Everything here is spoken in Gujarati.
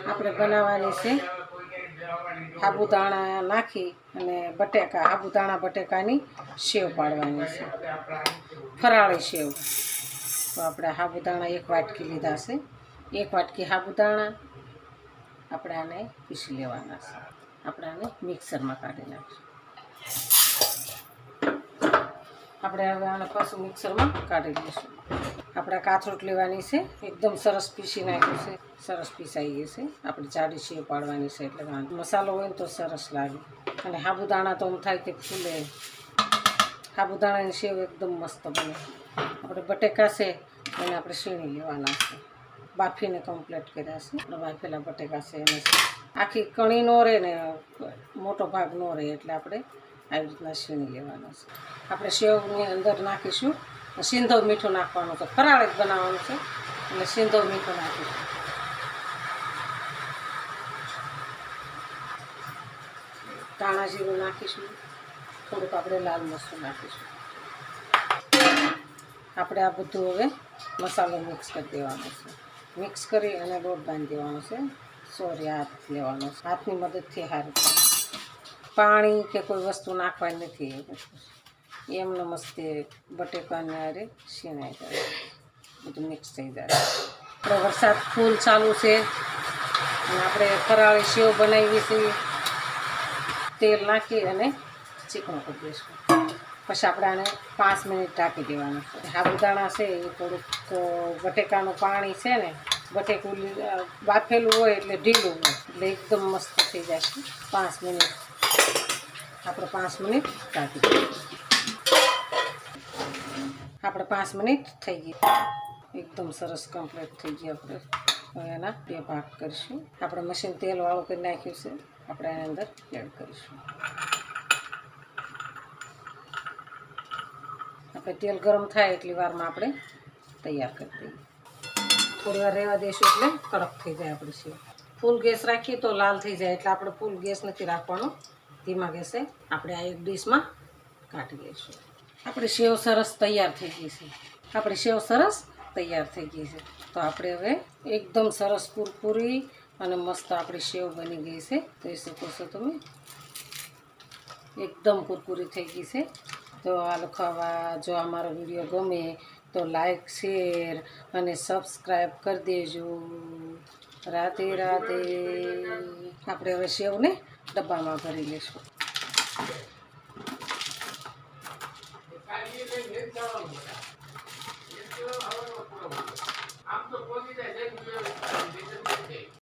આપણે બનાવવાની છે સાબુદાણા નાખી અને બટેકા સાબુદાણા બટેકાની સેવ પાડવાની છે, ફરાળી સેવ. તો આપણે સાબુદાણા 1 વાટકી લીધા છે. 1 વાટકી સાબુદાણા આપણે આને પીસી લેવાના છે. આપણે આને મિક્સરમાં કાઢી નાખીશું. આપણે હવે આને પાછું મિક્સરમાં કાઢી લઈશું. આપણે કાથરોટ લેવાની છે, એકદમ સરસ પીસી નાખ્યું છે, સરસ પીસાઈ ગયું છે. આપણે જાડી સેવ પાડવાની છે એટલે મસાલો હોય ને તો સરસ લાગે. અને સાબુદાણા તો એમ થાય કે ફૂલે. સાબુદાણાની સેવ એકદમ મસ્ત બને. આપણે બટેકા છે એને આપણે સીણી લેવાના છે, બાફીને કમ્પ્લીટ કર્યા છે. આપણે બાફેલા બટેકા છે એને આખી કણી ન રહે ને મોટો ભાગ ન રહે એટલે આપણે આવી રીતના સીણી લેવાના છે. આપણે સેવની અંદર નાખીશું સિંધવ મીઠું નાખવાનું છે, ફરાળી જ બનાવવાનું છે એટલે સિંધવ મીઠું નાખીશું. ધાણા જીરું નાખીશું, થોડુંક આપણે લાલ મરચું નાખીશું. આપણે આ બધું હવે મસાલો મિક્સ કરી દેવાનો છે. મિક્સ કરી અને લોટ બાંધી દેવાનો છે. સોરી, હાથ લેવાનો છે, હાથની મદદથી સારું થાય. પાણી કે કોઈ વસ્તુ નાખવાની નથી, એમને મસ્તી બટેકાને અરે શીણાઈ જાય, બધું મિક્સ થઈ જાય. આપણે વરસાદ ફૂલ ચાલુ છે અને આપણે ફરાળી સેવ બનાવી છે. તેલ નાખી અને ચીકણું કરી દઈશું. પછી આપણે આને 5 મિનિટ ઢાંકી દેવાનું છે. સાબુદાણા છે એ થોડુંક બટેકાનું પાણી છે ને, બટેકું બાફેલું હોય એટલે ઢીલું હોય એટલે એકદમ મસ્ત થઈ જશે. 5 મિનિટ આપણે 5 મિનિટ ઢાંકી દઈશું. આપણે 5 મિનિટ થઈ ગઈ, એકદમ સરસ કમ્પ્લીટ થઈ ગઈ. આપણે હવે એના 2 ભાગ કરીશું. આપણે મશીન તેલવાળું કરી નાખ્યું છે, આપણે એની અંદર એડ કરીશું. આપણે તેલ ગરમ થાય એટલી વારમાં આપણે તૈયાર કરી દઈએ. થોડી વાર રહેવા દઈશું એટલે કડક થઈ જાય આપણી સેવ. ફૂલ ગેસ રાખીએ તો લાલ થઈ જાય એટલે આપણે ફૂલ ગેસ નથી રાખવાનો, ધીમા ગેસે આપણે આ એક ડીશમાં કાઢી લઈશું. આપણી સેવ સરસ તૈયાર થઈ ગઈ છે. આપણી સેવ સરસ તૈયાર થઈ ગઈ છે. તો આપણે હવે એકદમ સરસ કુરકુરી અને મસ્ત આપણી સેવ બની ગઈ છે. જોઈ શકો છો તમે, એકદમ કુરકુરી થઈ ગઈ છે. તો આ ખાવા, જો અમારો વિડીયો ગમે તો લાઈક, શેર અને સબસ્ક્રાઈબ કરી દેજો. રાધે રાધે. આપણે હવે સેવને ડબ્બામાં ભરી લઈશું.